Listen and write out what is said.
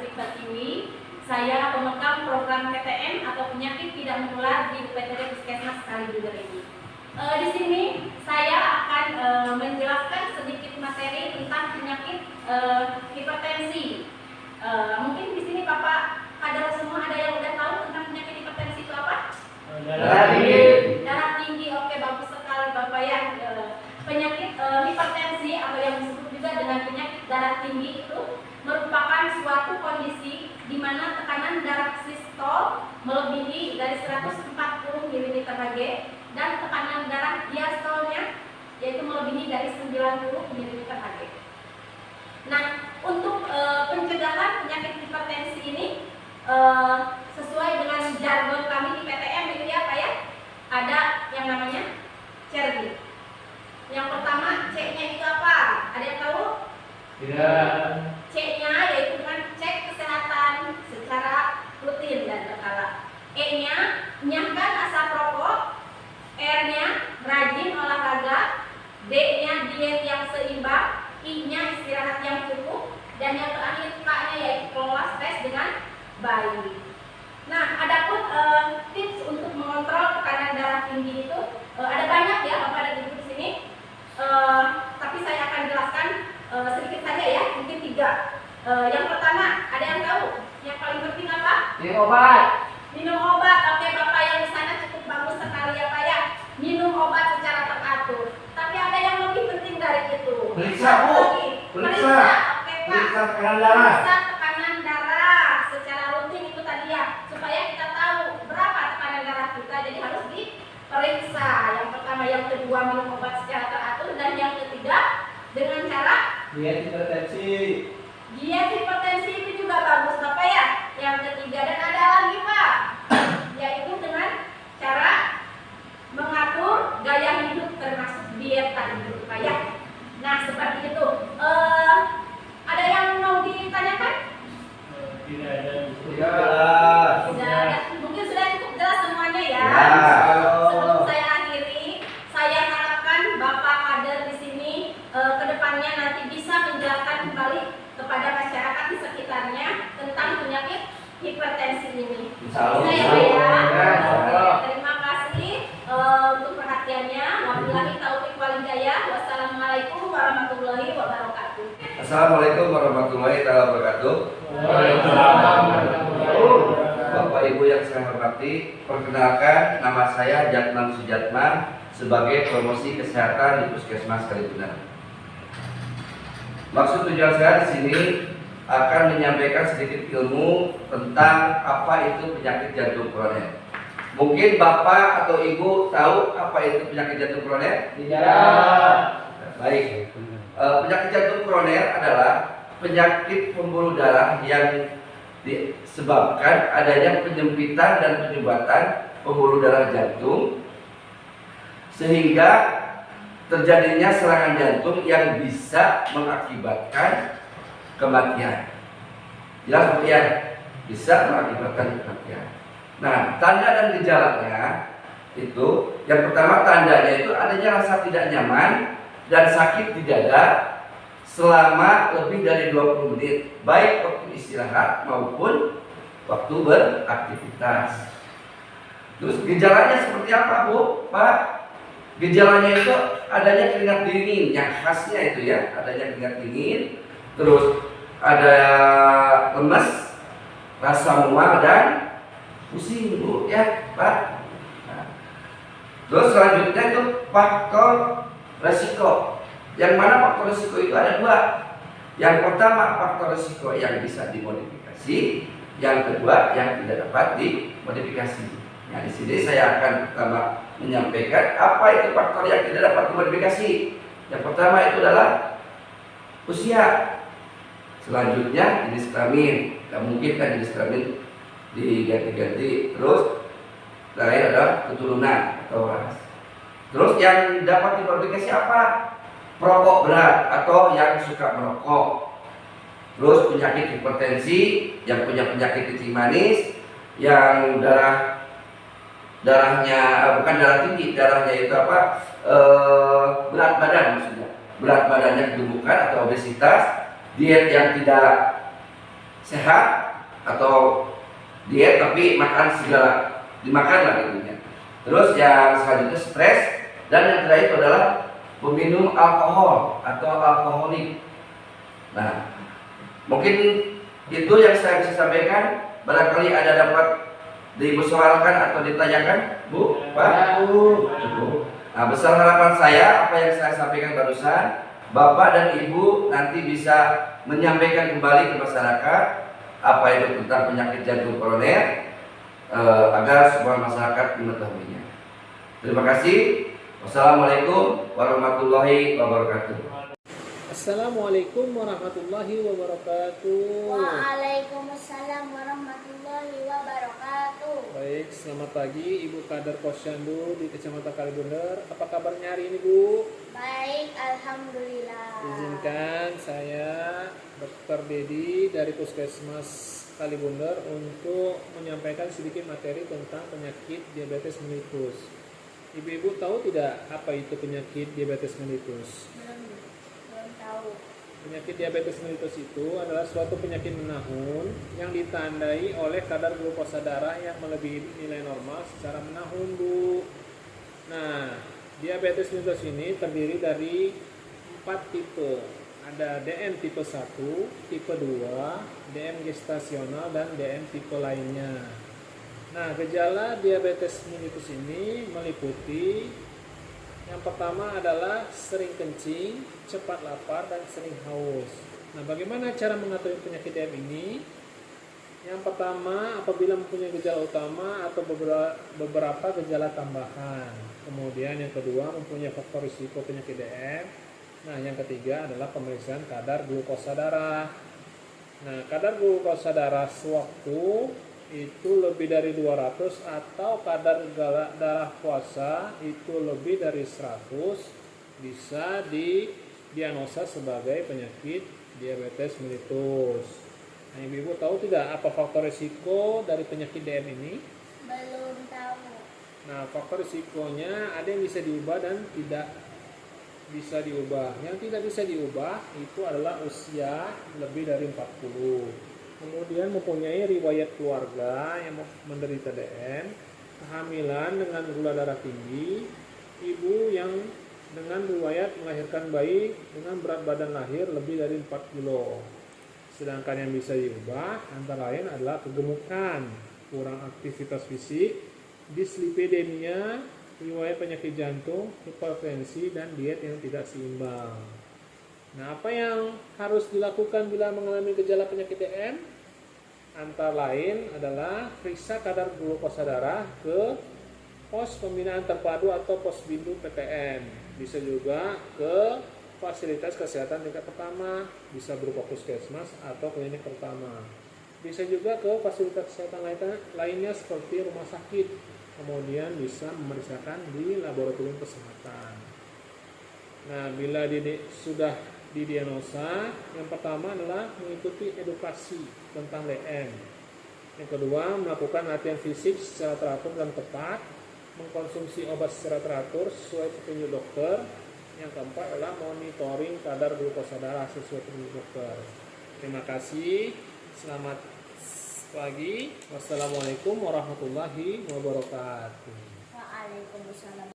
Sri Pertiwi. Saya pemegang program PTM atau penyakit tidak menular di UPTD Puskesmas Kalibuder ini. Di sini saya akan menjelaskan sedikit materi tentang penyakit hipertensi. Mungkin di sini Bapak kader semua ada yang udah tahu tentang penyakit hipertensi itu apa? Darah tinggi. Darah tinggi, oke, bagus sekali Bapak ya. Penyakit hipertensi atau yang disebut juga dengan penyakit darah tinggi itu merupakan suatu kondisi di mana tekanan darah sistol melebihi dari 140 ml/Hg dan tekanan darah diastolnya yaitu melebihi dari 90 ml/Hg. Nah, untuk pencegahan penyakit hipertensi ini sesuai dengan jargon kami di PTM itu ya Pak ya, ada yang namanya CERGI. Yang pertama, C-nya itu apa? Ada yang tahu? Tidak. C-nya yaitu dengan cek kesehatan secara rutin dan berkala. E-nya, nyahkan asap rokok. R-nya, rajin olahraga. D-nya, diet yang seimbang. I-nya, istirahat yang cukup. Dan yang terakhir, K-nya yaitu kelola stres dengan baik. Nah, adapun tips untuk mengontrol tekanan darah tinggi itu ada banyak ya, Bapak dan Ibu di sini. Tapi saya akan jelaskan sedikit saja ya, mungkin 3. Yang pertama, ada yang tahu? Yang paling penting apa? Minum obat. Minum obat. Oke, Bapak yang di sana cukup bagus sekali ya Pak ya. Minum obat secara teratur. Tapi ada yang lebih penting dari itu. Periksa, Bu. Periksa. Oke Pak. Periksa tekanan darah. Periksa tekanan darah secara rutin itu tadi ya, supaya kita tahu berapa tekanan darah kita. Jadi harus diperiksa. Yang pertama, yang kedua minum obat secara teratur, dan yang ketiga dengan cara Diet hipertensi. diet hipertensi itu juga bagus Bapak ya. Yang ketiga, dan ada lagi Pak, yaitu dengan cara mengatur gaya hidup termasuk diet tadi itu Pak ya. Nah seperti itu. Ada yang mau ditanyakan? Tidak ada. Tidak ada. Mungkin sudah cukup jelas semuanya ya. Ya. Sebelum saya akhiri, saya harapkan Bapak kader di sini kedepannya nanti bisa menjelaskan kembali kepada masyarakat di sekitarnya tentang penyakit hipertensi ini. Insya Allah. Bisa ya Pak ya? Insya Allah. Oke, terima kasih untuk perhatiannya. Wabillahi taufiq wal hidayah. Wassalamualaikum warahmatullahi wabarakatuh. Assalamualaikum warahmatullahi wabarakatuh. Waalaikumsalam. Bapak Ibu yang saya hormati, perkenalkan nama saya Jatman Sujatman sebagai promosi kesehatan di Puskesmas Kalibuder. Maksud tujuan saya di sini akan menyampaikan sedikit ilmu tentang apa itu penyakit jantung koroner. Mungkin Bapak atau Ibu tahu apa itu penyakit jantung koroner? Tidak. Baik. Penyakit jantung koroner adalah penyakit pembuluh darah yang disebabkan adanya penyempitan dan penyumbatan pembuluh darah jantung sehingga terjadinya serangan jantung yang bisa mengakibatkan kematian. Jelas Bu ya? Bisa mengakibatkan kematian. Nah, tanda dan gejalanya itu, yang pertama tandanya itu adanya rasa tidak nyaman dan sakit di dada selama lebih dari 20 menit, baik waktu istirahat maupun waktu beraktivitas. Terus gejalanya seperti apa Bu? Pak? Gejalanya itu adanya keringat dingin, yang khasnya itu ya, adanya keringat dingin, terus ada lemes, rasa mual dan pusing Bu ya Pak. Nah, terus selanjutnya itu faktor resiko. Yang mana faktor risiko itu ada 2. Yang pertama faktor risiko yang bisa dimodifikasi, yang kedua yang tidak dapat dimodifikasi. Nah, di sini saya akan pertama menyampaikan apa itu faktor yang tidak dapat dimodifikasi. Yang pertama itu adalah usia. Selanjutnya jenis kelamin. Tidak mungkin kan jenis kelamin diganti-ganti. Terus terakhir adalah keturunan atau ras. Terus yang dapat dimodifikasi apa? Perokok berat atau yang suka merokok. Terus penyakit hipertensi, yang punya penyakit kencing manis, yang darahnya bukan darah tinggi, darahnya itu apa? Berat badan maksudnya. Berat badannya kegemukan atau obesitas, diet yang tidak sehat atau diet tapi makan segala dimakan lah gitunya. Terus yang selanjutnya stres, dan yang terakhir itu adalah peminum alkohol atau alkoholik. Nah, mungkin itu yang saya bisa sampaikan. Barangkali ada dapat dimusyawarakan atau ditanyakan, Bu, Pak? Cukup. Nah, besar harapan saya apa yang saya sampaikan barusan, Bapak dan Ibu nanti bisa menyampaikan kembali ke masyarakat apa itu tentang penyakit jantung koroner, agar semua masyarakat mengetahuinya. Terima kasih. Wassalamualaikum warahmatullahi wabarakatuh. Assalamualaikum warahmatullahi wabarakatuh. Waalaikumsalam warahmatullahi wabarakatuh. Baik, selamat pagi Ibu Kader Posyandu di Kecamatan Kalibunder. Apa kabarnya hari ini, Bu? Baik, alhamdulillah. Izinkan saya Dr. Dedi dari Puskesmas Kalibunder untuk menyampaikan sedikit materi tentang penyakit diabetes mellitus. Ibu-ibu tahu tidak apa itu penyakit diabetes mellitus? Belum tahu. Penyakit diabetes mellitus itu adalah suatu penyakit menahun yang ditandai oleh kadar glukosa darah yang melebihi nilai normal secara menahun, Bu. Nah, diabetes mellitus ini terdiri dari 4 tipe. Ada DM tipe 1, tipe 2, DM gestasional, dan DM tipe lainnya. Nah, gejala diabetes mellitus ini meliputi yang pertama adalah sering kencing, cepat lapar, dan sering haus. Nah, bagaimana cara mengatasi penyakit DM ini? Yang pertama, apabila mempunyai gejala utama atau beberapa gejala tambahan. Kemudian yang kedua, mempunyai faktor risiko penyakit DM. Nah, yang ketiga adalah pemeriksaan kadar glukosa darah. Nah, kadar glukosa darah sewaktu itu lebih dari 200 atau kadar darah puasa itu lebih dari 100 bisa didiagnosa sebagai penyakit diabetes mellitus. Nah, ibu-ibu tahu tidak apa faktor risiko dari penyakit DM ini? Belum tahu. Nah, faktor risikonya ada yang bisa diubah dan tidak bisa diubah. Yang tidak bisa diubah itu adalah usia lebih dari 40. Kemudian mempunyai riwayat keluarga yang menderita DM, kehamilan dengan gula darah tinggi, ibu yang dengan riwayat melahirkan bayi dengan berat badan lahir lebih dari 4 kilo. Sedangkan yang bisa diubah antara lain adalah kegemukan, kurang aktivitas fisik, dislipidemia, riwayat penyakit jantung, hipertensi, dan diet yang tidak seimbang. Nah, apa yang harus dilakukan bila mengalami gejala penyakit DM? Antara lain adalah periksa kadar glukosa darah ke pos pembinaan terpadu atau posbindu PTM. Bisa juga ke fasilitas kesehatan tingkat pertama, bisa berupa puskesmas atau klinik pertama. Bisa juga ke fasilitas kesehatan lainnya seperti rumah sakit. Kemudian bisa memeriksakan di laboratorium kesehatan. Nah, bila sudah didiagnosa, yang pertama adalah mengikuti edukasi tentang DM. Yang kedua, melakukan latihan fisik secara teratur dan tepat, mengkonsumsi obat secara teratur sesuai petunjuk dokter. Yang keempat adalah monitoring kadar glukosa darah sesuai petunjuk dokter. Terima kasih. Selamat pagi. Wassalamualaikum warahmatullahi wabarakatuh. Waalaikumsalam.